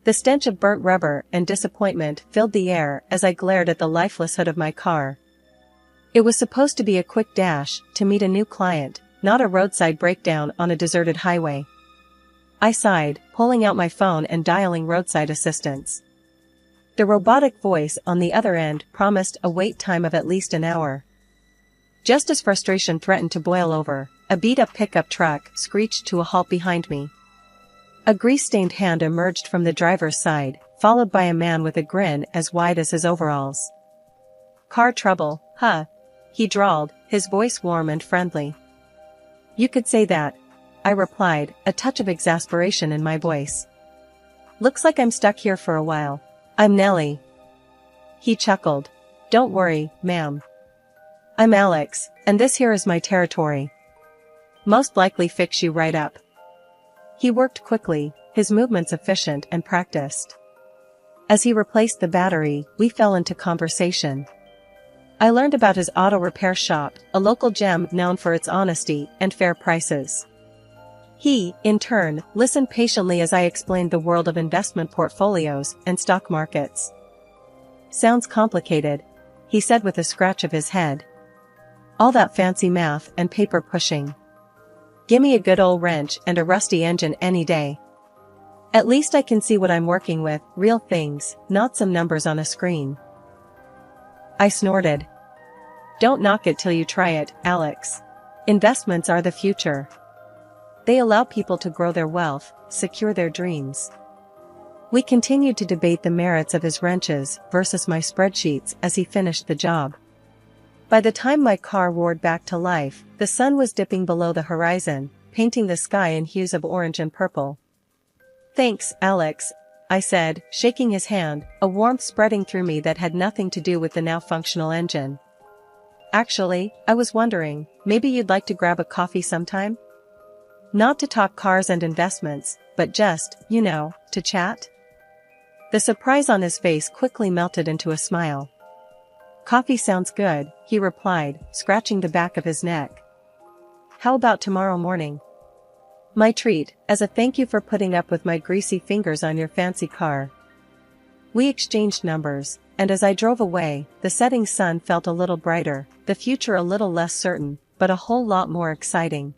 The stench of burnt rubber and disappointment filled the air as I glared at the lifeless hood of my car. It was supposed to be a quick dash to meet a new client, not a roadside breakdown on a deserted highway. I sighed, pulling out my phone and dialing roadside assistance. The robotic voice on the other end promised a wait time of at least an hour. Just as frustration threatened to boil over, a beat-up pickup truck screeched to a halt behind me. A grease-stained hand emerged from the driver's side, followed by a man with a grin as wide as his overalls. "Car trouble, huh?" he drawled, his voice warm and friendly. "You could say that," I replied, a touch of exasperation in my voice. "Looks like I'm stuck here for a while. I'm Nellie." He chuckled. "Don't worry, ma'am. I'm Alex, and this here is my territory. Most likely fix you right up." He worked quickly, his movements efficient and practiced. As he replaced the battery, we fell into conversation. I learned about his auto repair shop, a local gem known for its honesty and fair prices. He, in turn, listened patiently as I explained the world of investment portfolios and stock markets. "Sounds complicated," he said with a scratch of his head. "All that fancy math and paper pushing. Gimme a good old wrench and a rusty engine any day. At least I can see what I'm working with, real things, not some numbers on a screen." I snorted. "Don't knock it till you try it, Alex. Investments are the future. They allow people to grow their wealth, secure their dreams." We continued to debate the merits of his wrenches versus my spreadsheets as he finished the job. By the time my car roared back to life, the sun was dipping below the horizon, painting the sky in hues of orange and purple. "Thanks, Alex," I said, shaking his hand, a warmth spreading through me that had nothing to do with the now functional engine. "Actually, I was wondering, maybe you'd like to grab a coffee sometime? Not to talk cars and investments, but just, to chat?" The surprise on his face quickly melted into a smile. "Coffee sounds good," he replied, scratching the back of his neck. "How about tomorrow morning? My treat, as a thank you for putting up with my greasy fingers on your fancy car." We exchanged numbers, and as I drove away, the setting sun felt a little brighter, the future a little less certain, but a whole lot more exciting.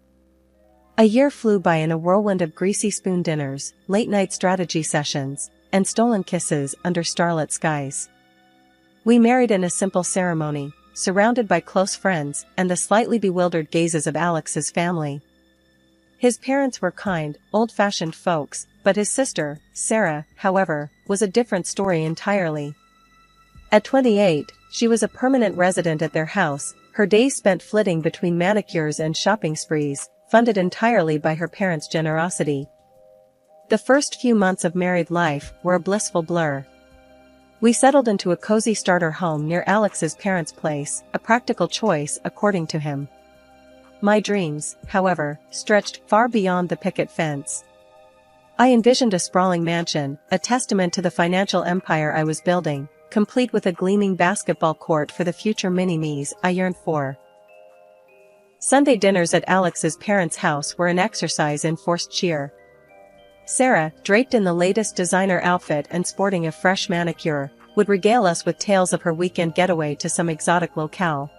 A year flew by in a whirlwind of greasy spoon dinners, late-night strategy sessions, and stolen kisses under starlit skies. We married in a simple ceremony, surrounded by close friends and the slightly bewildered gazes of Alex's family. His parents were kind, old-fashioned folks, but his sister, Sarah, however, was a different story entirely. At 28, she was a permanent resident at their house, her days spent flitting between manicures and shopping sprees, funded entirely by her parents' generosity. The first few months of married life were a blissful blur. We settled into a cozy starter home near Alex's parents' place, a practical choice according to him. My dreams, however, stretched far beyond the picket fence. I envisioned a sprawling mansion, a testament to the financial empire I was building, complete with a gleaming basketball court for the future mini-me's I yearned for. Sunday dinners at Alex's parents' house were an exercise in forced cheer. Sarah, draped in the latest designer outfit and sporting a fresh manicure, would regale us with tales of her weekend getaway to some exotic locale.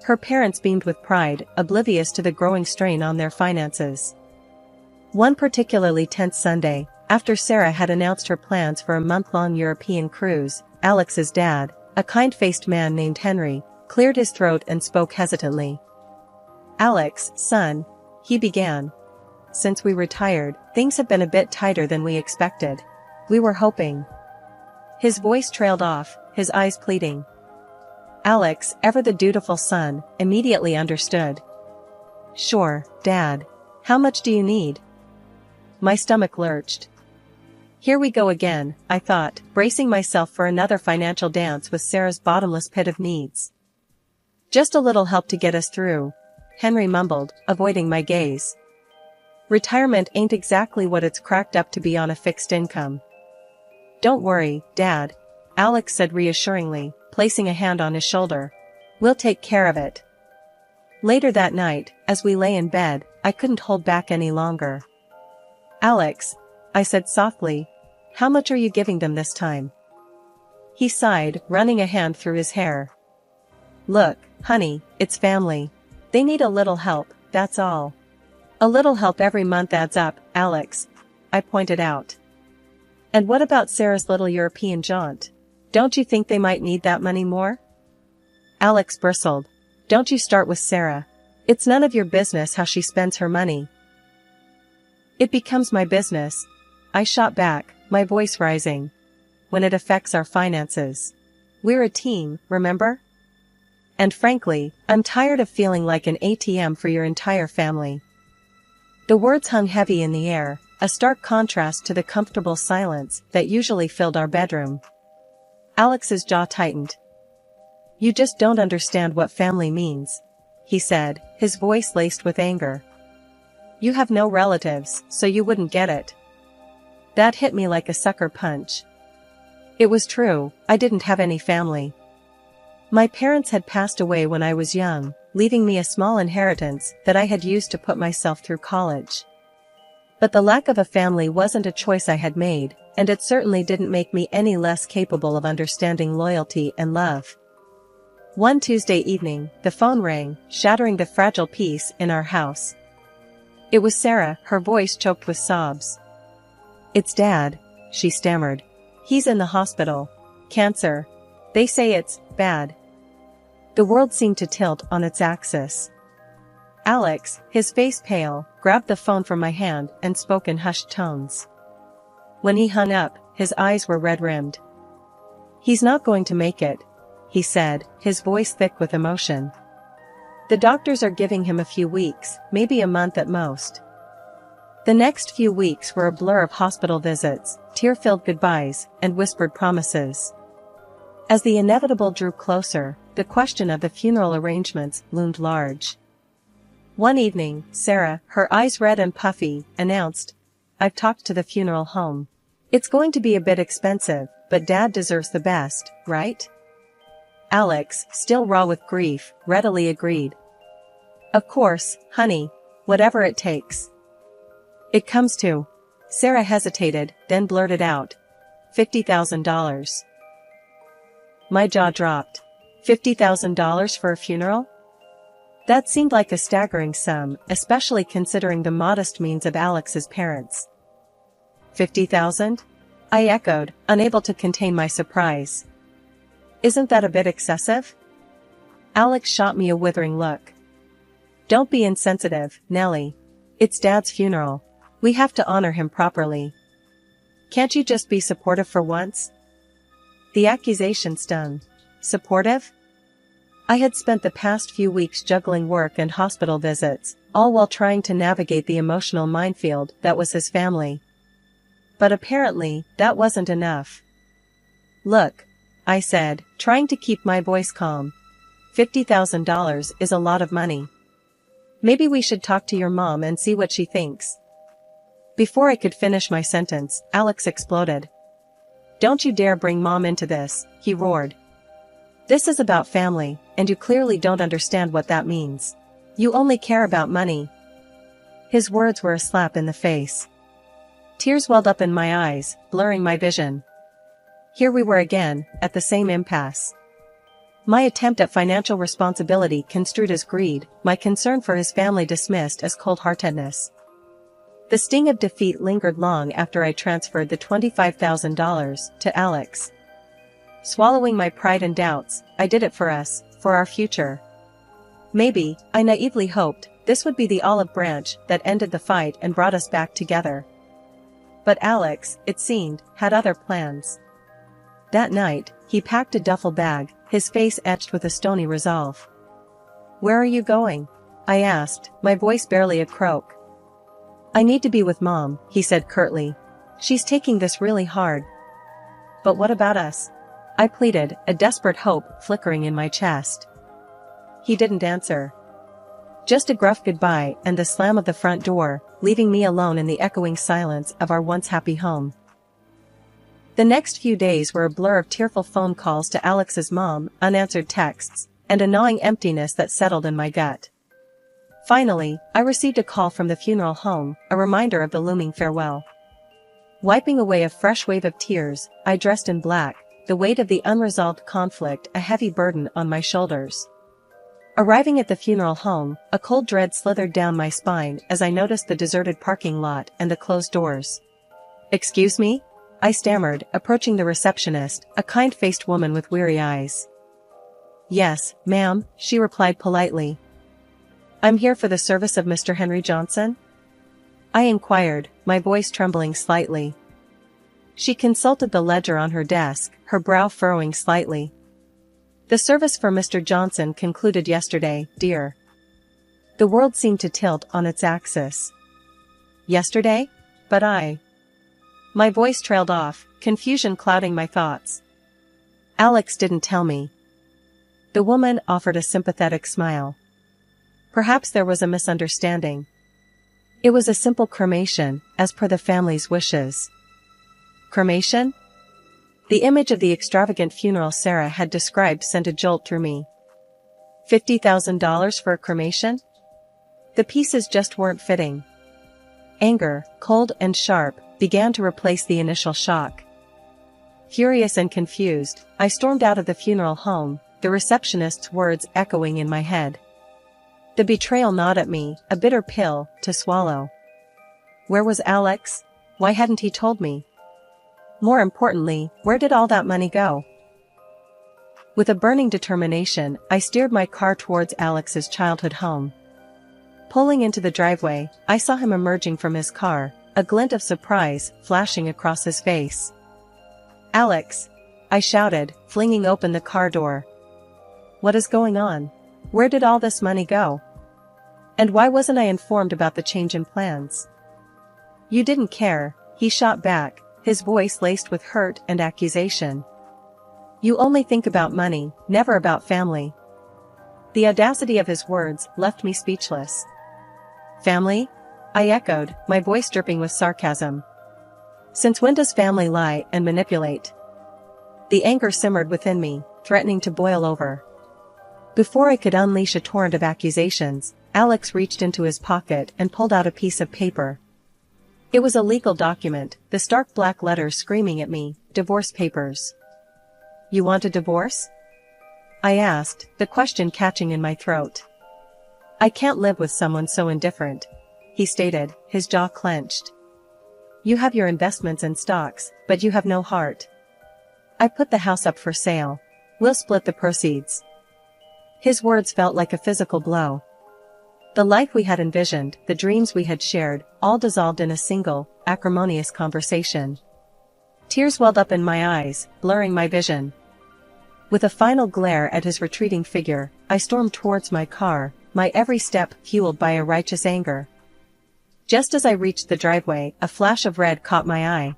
Her parents beamed with pride, oblivious to the growing strain on their finances. One particularly tense Sunday, after Sarah had announced her plans for a month-long European cruise, Alex's dad, a kind-faced man named Henry, cleared his throat and spoke hesitantly. "Alex, son," he began. "Since we retired, things have been a bit tighter than we expected. We were hoping." His voice trailed off, his eyes pleading. Alex, ever the dutiful son, immediately understood. "Sure, Dad. How much do you need?" My stomach lurched. Here we go again, I thought, bracing myself for another financial dance with Sarah's bottomless pit of needs. "Just a little help to get us through," Henry mumbled, avoiding my gaze. "Retirement ain't exactly what it's cracked up to be on a fixed income." "Don't worry, Dad," Alex said reassuringly, placing a hand on his shoulder. "We'll take care of it." Later that night, as we lay in bed, I couldn't hold back any longer. "Alex," I said softly, How much are you giving them this time? He sighed, running a hand through his hair. Look, honey, it's family. They need a little help, that's all. A little help every month adds up, Alex, I pointed out. And what about Sarah's little European jaunt? Don't you think they might need that money more? Alex bristled. Don't you start with Sarah. It's none of your business how she spends her money. It becomes my business, I shot back, my voice rising. When it affects our finances. We're a team, remember? And frankly, I'm tired of feeling like an ATM for your entire family. The words hung heavy in the air, a stark contrast to the comfortable silence that usually filled our bedroom. Alex's jaw tightened. You just don't understand what family means, he said, his voice laced with anger. You have no relatives, so you wouldn't get it. That hit me like a sucker punch. It was true, I didn't have any family. My parents had passed away when I was young, leaving me a small inheritance that I had used to put myself through college. But the lack of a family wasn't a choice I had made, and it certainly didn't make me any less capable of understanding loyalty and love. One Tuesday evening, the phone rang, shattering the fragile peace in our house. It was Sarah, her voice choked with sobs. It's Dad, she stammered. He's in the hospital. Cancer. They say it's bad. The world seemed to tilt on its axis. Alex, his face pale, grabbed the phone from my hand and spoke in hushed tones. When he hung up, his eyes were red-rimmed. He's not going to make it, he said, his voice thick with emotion. The doctors are giving him a few weeks, maybe a month at most. The next few weeks were a blur of hospital visits, tear-filled goodbyes, and whispered promises. As the inevitable drew closer, the question of the funeral arrangements loomed large. One evening, Sarah, her eyes red and puffy, announced, I've talked to the funeral home. It's going to be a bit expensive, but Dad deserves the best, right? Alex, still raw with grief, readily agreed. Of course, honey, whatever it takes. It comes to. Sarah hesitated, then blurted out. $50,000. My jaw dropped. $50,000 for a funeral? That seemed like a staggering sum, especially considering the modest means of Alex's parents. 50,000? I echoed, unable to contain my surprise. Isn't that a bit excessive? Alex shot me a withering look. Don't be insensitive, Nellie. It's Dad's funeral. We have to honor him properly. Can't you just be supportive for once? The accusation stung. Supportive? I had spent the past few weeks juggling work and hospital visits, all while trying to navigate the emotional minefield that was his family. But apparently, that wasn't enough. Look, I said, trying to keep my voice calm. $50,000 is a lot of money. Maybe we should talk to your mom and see what she thinks. Before I could finish my sentence, Alex exploded. Don't you dare bring Mom into this, he roared. This is about family, and you clearly don't understand what that means. You only care about money. His words were a slap in the face. Tears welled up in my eyes, blurring my vision. Here we were again, at the same impasse. My attempt at financial responsibility construed as greed, my concern for his family dismissed as cold-heartedness. The sting of defeat lingered long after I transferred the $25,000 to Alex. Swallowing my pride and doubts, I did it for us, for our future. Maybe, I naively hoped, this would be the olive branch that ended the fight and brought us back together. But Alex, it seemed, had other plans. That night, he packed a duffel bag, his face etched with a stony resolve. Where are you going? I asked, my voice barely a croak. I need to be with Mom, he said curtly. She's taking this really hard. But what about us? I pleaded, a desperate hope flickering in my chest. He didn't answer. Just a gruff goodbye and the slam of the front door, leaving me alone in the echoing silence of our once happy home. The next few days were a blur of tearful phone calls to Alex's mom, unanswered texts, and a gnawing emptiness that settled in my gut. Finally, I received a call from the funeral home, a reminder of the looming farewell. Wiping away a fresh wave of tears, I dressed in black, the weight of the unresolved conflict a heavy burden on my shoulders. Arriving at the funeral home, a cold dread slithered down my spine as I noticed the deserted parking lot and the closed doors. "Excuse me?" I stammered, approaching the receptionist, a kind-faced woman with weary eyes. "Yes, ma'am," she replied politely. "I'm here for the service of Mr. Henry Johnson?" I inquired, my voice trembling slightly. She consulted the ledger on her desk, her brow furrowing slightly. "The service for Mr. Johnson concluded yesterday, dear." The world seemed to tilt on its axis. Yesterday? But My voice trailed off, confusion clouding my thoughts. "Alex didn't tell me." The woman offered a sympathetic smile. "Perhaps there was a misunderstanding. It was a simple cremation, as per the family's wishes." Cremation? The image of the extravagant funeral Sarah had described sent a jolt through me. $50,000 for a cremation? The pieces just weren't fitting. Anger, cold and sharp, began to replace the initial shock. Furious and confused, I stormed out of the funeral home, the receptionist's words echoing in my head. The betrayal gnawed at me, a bitter pill to swallow. Where was Alex? Why hadn't he told me? More importantly, where did all that money go? With a burning determination, I steered my car towards Alex's childhood home. Pulling into the driveway, I saw him emerging from his car, a glint of surprise flashing across his face. "Alex!" I shouted, flinging open the car door. "What is going on? Where did all this money go? And why wasn't I informed about the change in plans?" "You didn't care," he shot back, his voice laced with hurt and accusation. "You only think about money, never about family." The audacity of his words left me speechless. "Family?" I echoed, my voice dripping with sarcasm. "Since when does family lie and manipulate?" The anger simmered within me, threatening to boil over. Before I could unleash a torrent of accusations, Alex reached into his pocket and pulled out a piece of paper. It was a legal document, the stark black letters screaming at me, "Divorce papers." "You want a divorce?" I asked, the question catching in my throat. "I can't live with someone so indifferent," he stated, his jaw clenched. "You have your investments and stocks, but you have no heart. I put the house up for sale. We'll split the proceeds." His words felt like a physical blow. The life we had envisioned, the dreams we had shared, all dissolved in a single, acrimonious conversation. Tears welled up in my eyes, blurring my vision. With a final glare at his retreating figure, I stormed towards my car, my every step fueled by a righteous anger. Just as I reached the driveway, a flash of red caught my eye.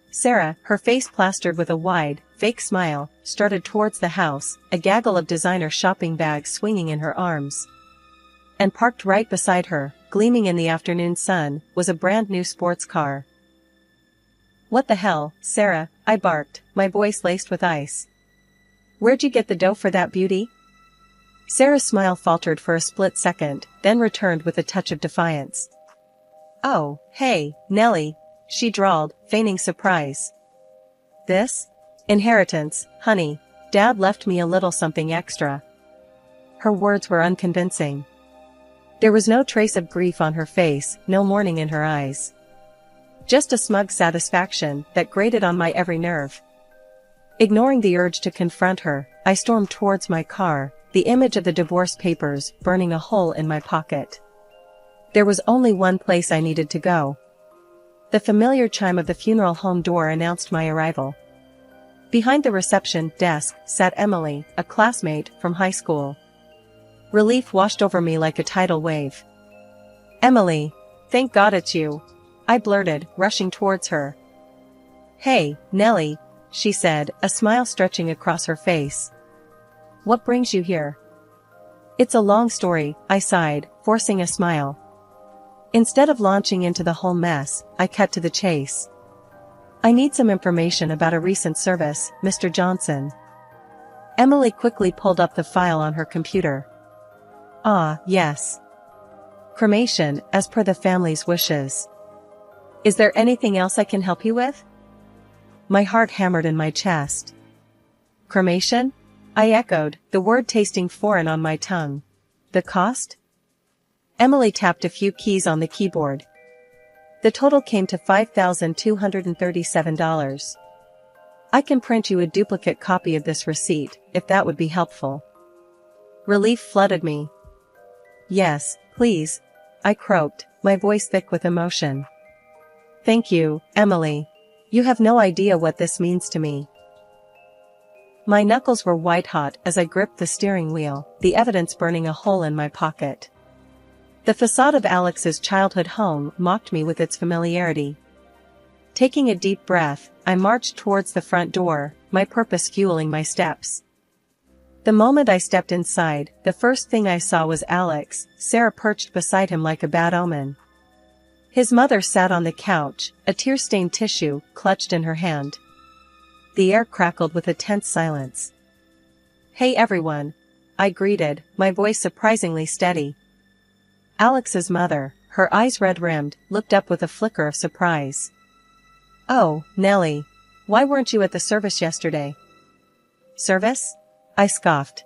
Sarah, her face plastered with a wide, fake smile, strutted towards the house, a gaggle of designer shopping bags swinging in her arms. And parked right beside her, gleaming in the afternoon sun, was a brand new sports car. "What the hell, Sarah?" I barked, my voice laced with ice. "Where'd you get the dough for that beauty?" Sarah's smile faltered for a split second, then returned with a touch of defiance. "Oh, hey, Nellie," she drawled, feigning surprise. "This? Inheritance, honey. Dad left me a little something extra." Her words were unconvincing. There was no trace of grief on her face, no mourning in her eyes. Just a smug satisfaction that grated on my every nerve. Ignoring the urge to confront her, I stormed towards my car, the image of the divorce papers burning a hole in my pocket. There was only one place I needed to go. The familiar chime of the funeral home door announced my arrival. Behind the reception desk sat Emily, a classmate from high school. Relief washed over me like a tidal wave. "Emily, thank God it's you," I blurted, rushing towards her. "Hey, Nellie," she said, a smile stretching across her face. "What brings you here?" "It's a long story," I sighed, forcing a smile. Instead of launching into the whole mess, I cut to the chase. "I need some information about a recent service, Mr. Johnson." Emily quickly pulled up the file on her computer. "Ah, yes. Cremation, as per the family's wishes. Is there anything else I can help you with? My heart hammered in my chest. Cremation? I echoed, the word tasting foreign on my tongue. The cost? Emily tapped a few keys on the keyboard. The total came to $5,237. I can print you a duplicate copy of this receipt, if that would be helpful. Relief flooded me. Yes, please, I croaked, my voice thick with emotion. Thank you, Emily. You have no idea what this means to me. My knuckles were white-hot as I gripped the steering wheel, the evidence burning a hole in my pocket. The facade of Alex's childhood home mocked me with its familiarity. Taking a deep breath, I marched towards the front door, my purpose fueling my steps. The moment I stepped inside, the first thing I saw was Alex, Sarah perched beside him like a bad omen. His mother sat on the couch, a tear-stained tissue clutched in her hand. The air crackled with a tense silence. Hey everyone, I greeted, my voice surprisingly steady. Alex's mother, her eyes red-rimmed, looked up with a flicker of surprise. Oh, Nellie. Why weren't you at the service yesterday? Service? I scoffed.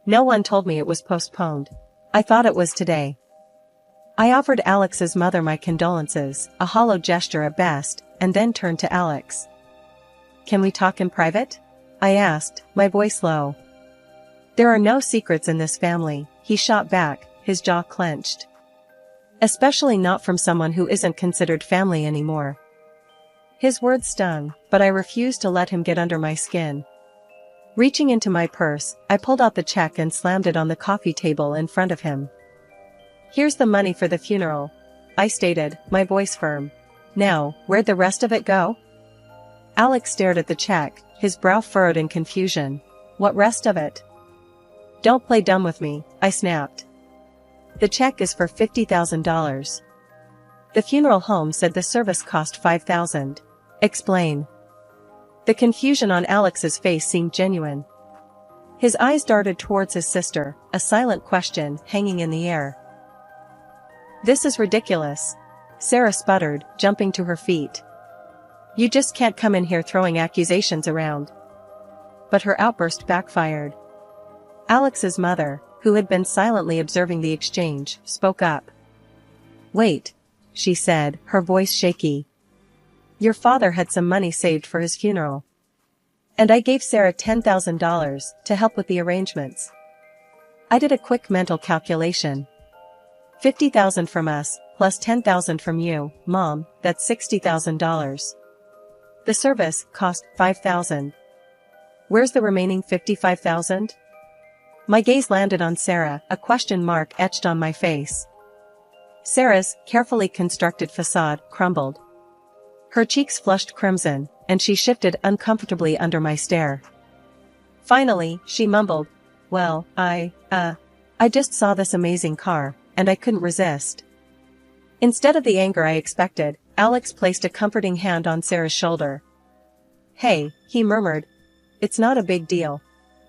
No one told me it was postponed. I thought it was today. I offered Alex's mother my condolences, a hollow gesture at best, and then turned to Alex. Can we talk in private? I asked, my voice low. There are no secrets in this family, he shot back, his jaw clenched. Especially not from someone who isn't considered family anymore. His words stung, but I refused to let him get under my skin. Reaching into my purse, I pulled out the check and slammed it on the coffee table in front of him. Here's the money for the funeral, I stated, my voice firm. Now, where'd the rest of it go? Alex stared at the check, his brow furrowed in confusion. What rest of it? Don't play dumb with me, I snapped. The check is for $50,000. The funeral home said the service cost $5,000. Explain. The confusion on Alex's face seemed genuine. His eyes darted towards his sister, a silent question hanging in the air. This is ridiculous, Sarah sputtered, jumping to her feet. You just can't come in here throwing accusations around. But her outburst backfired. Alex's mother, who had been silently observing the exchange, spoke up. Wait, she said, her voice shaky. Your father had some money saved for his funeral. And I gave Sarah $10,000 to help with the arrangements. I did a quick mental calculation. $50,000 from us, plus $10,000 from you, Mom, that's $60,000. The service cost $5,000. Where's the remaining $55,000? My gaze landed on Sarah, a question mark etched on my face. Sarah's carefully constructed facade crumbled. Her cheeks flushed crimson, and she shifted uncomfortably under my stare. Finally, she mumbled, well, I just saw this amazing car, and I couldn't resist. Instead of the anger I expected, Alex placed a comforting hand on Sarah's shoulder. Hey, he murmured. It's not a big deal.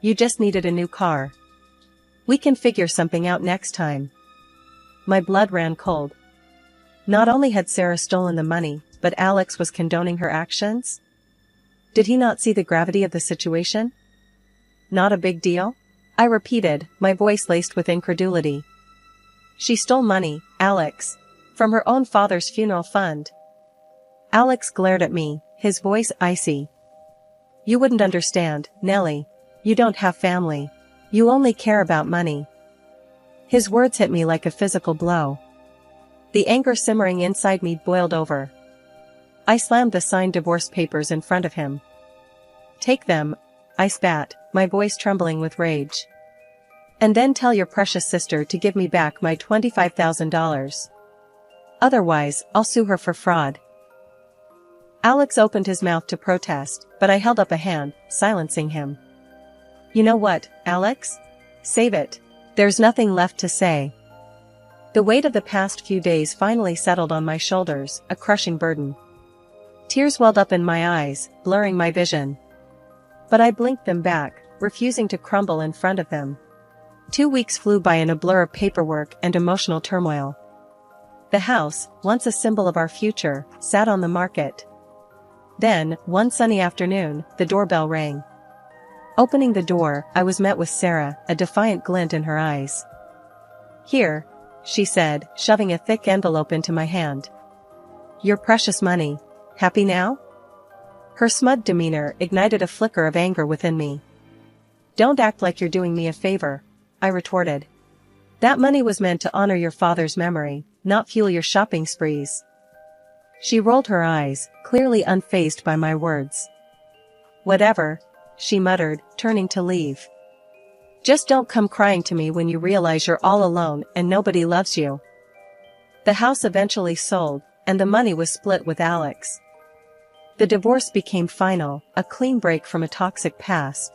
You just needed a new car. We can figure something out next time. My blood ran cold. Not only had Sarah stolen the money, but Alex was condoning her actions? Did he not see the gravity of the situation? Not a big deal? I repeated, my voice laced with incredulity. She stole money, Alex. From her own father's funeral fund. Alex glared at me, his voice icy. You wouldn't understand, Nellie. You don't have family. You only care about money. His words hit me like a physical blow. The anger simmering inside me boiled over. I slammed the signed divorce papers in front of him. Take them, I spat, my voice trembling with rage. And then tell your precious sister to give me back my $25,000. Otherwise, I'll sue her for fraud. Alex opened his mouth to protest, but I held up a hand, silencing him. You know what, Alex? Save it. There's nothing left to say. The weight of the past few days finally settled on my shoulders, a crushing burden. Tears welled up in my eyes, blurring my vision. But I blinked them back, refusing to crumble in front of them. 2 weeks flew by in a blur of paperwork and emotional turmoil. The house, once a symbol of our future, sat on the market. Then, one sunny afternoon, the doorbell rang. Opening the door, I was met with Sarah, a defiant glint in her eyes. "Here," she said, shoving a thick envelope into my hand. "Your precious money. Happy now?" Her smug demeanor ignited a flicker of anger within me. "Don't act like you're doing me a favor," I retorted. "That money was meant to honor your father's memory, not fuel your shopping sprees." She rolled her eyes, clearly unfazed by my words. "Whatever," she muttered, turning to leave. "Just don't come crying to me when you realize you're all alone and nobody loves you." The house eventually sold, and the money was split with Alex. The divorce became final, a clean break from a toxic past.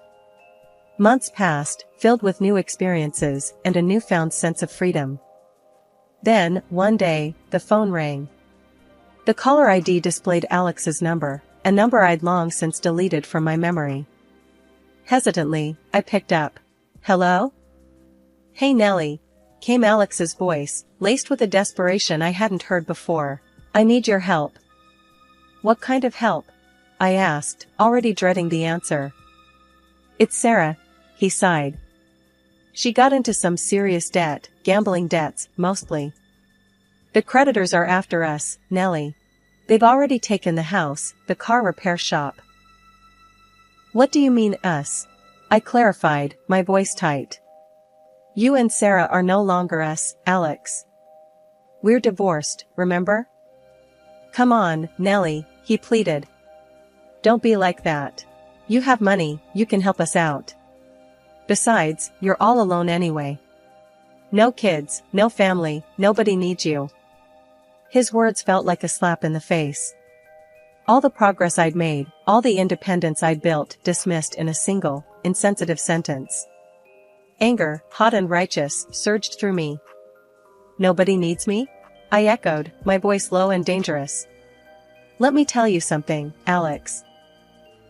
Months passed, filled with new experiences and a newfound sense of freedom. Then, one day, the phone rang. The caller ID displayed Alex's number, a number I'd long since deleted from my memory. Hesitantly, I picked up. "Hello?" "Hey Nellie," came Alex's voice, laced with a desperation I hadn't heard before. "I need your help." "What kind of help?" I asked, already dreading the answer. "It's Sarah," he sighed. "She got into some serious debt, gambling debts, mostly. The creditors are after us, Nellie. They've already taken the house, the car repair shop." "What do you mean us?" I clarified, my voice tight. "You and Sarah are no longer us, Alex. We're divorced, remember?" "Come on, Nellie," he pleaded. "Don't be like that. You have money, you can help us out. Besides, you're all alone anyway. No kids, no family, nobody needs you." His words felt like a slap in the face. All the progress I'd made, all the independence I'd built, dismissed in a single, insensitive sentence. Anger, hot and righteous, surged through me. "Nobody needs me?" I echoed, my voice low and dangerous. "Let me tell you something, Alex.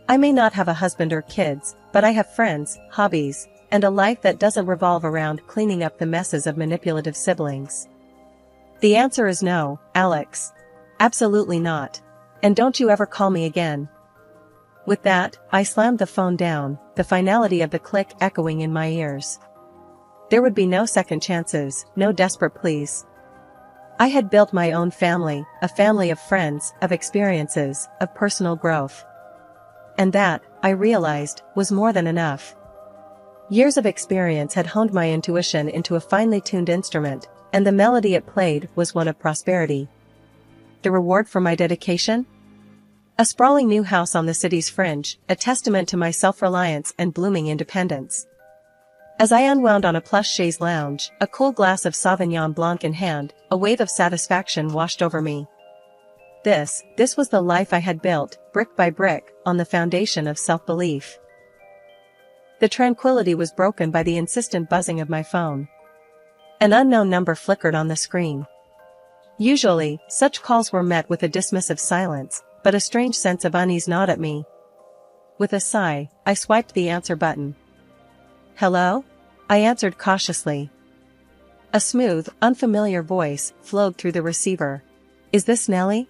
I may not have a husband or kids, but I have friends, hobbies, and a life that doesn't revolve around cleaning up the messes of manipulative siblings. The answer is no, Alex. Absolutely not. And don't you ever call me again." With that, I slammed the phone down, the finality of the click echoing in my ears. There would be no second chances, no desperate pleas. I had built my own family, a family of friends, of experiences, of personal growth. And that, I realized, was more than enough. Years of experience had honed my intuition into a finely tuned instrument, and the melody it played was one of prosperity. The reward for my dedication? A sprawling new house on the city's fringe, a testament to my self-reliance and blooming independence. As I unwound on a plush chaise lounge, a cool glass of Sauvignon Blanc in hand, a wave of satisfaction washed over me. This was the life I had built, brick by brick, on the foundation of self-belief. The tranquility was broken by the insistent buzzing of my phone. An unknown number flickered on the screen. Usually, such calls were met with a dismissive silence, but a strange sense of unease gnawed at me. With a sigh, I swiped the answer button. "Hello?" I answered cautiously. A smooth, unfamiliar voice flowed through the receiver. "Is this Nellie?"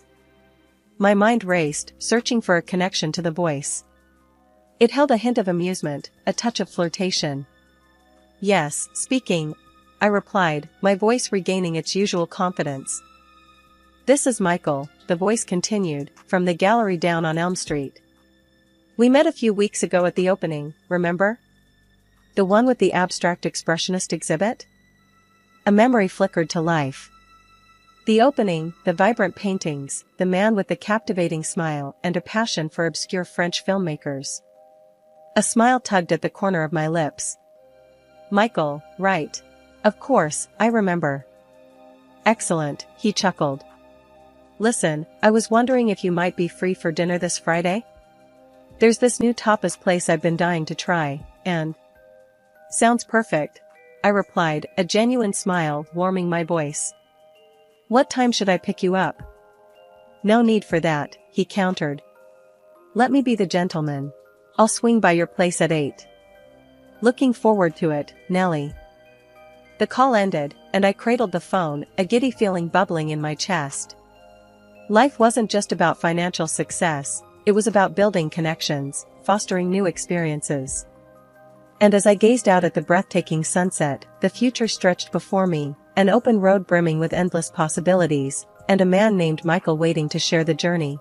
My mind raced, searching for a connection to the voice. It held a hint of amusement, a touch of flirtation. "Yes, speaking," I replied, my voice regaining its usual confidence. "This is Michael," the voice continued, "from the gallery down on Elm Street. We met a few weeks ago at the opening, remember? The one with the abstract expressionist exhibit?" A memory flickered to life. The opening, the vibrant paintings, the man with the captivating smile and a passion for obscure French filmmakers. A smile tugged at the corner of my lips. "Michael, right. Of course, I remember." "Excellent," he chuckled. "Listen, I was wondering if you might be free for dinner this Friday? There's this new tapas place I've been dying to try, and—" "Sounds perfect," I replied, a genuine smile warming my voice. "What time should I pick you up?" "No need for that," he countered. "Let me be the gentleman. I'll swing by your place at 8. Looking forward to it, Nellie." The call ended, and I cradled the phone, a giddy feeling bubbling in my chest. Life wasn't just about financial success, it was about building connections, fostering new experiences. And as I gazed out at the breathtaking sunset, the future stretched before me, an open road brimming with endless possibilities, and a man named Michael waiting to share the journey.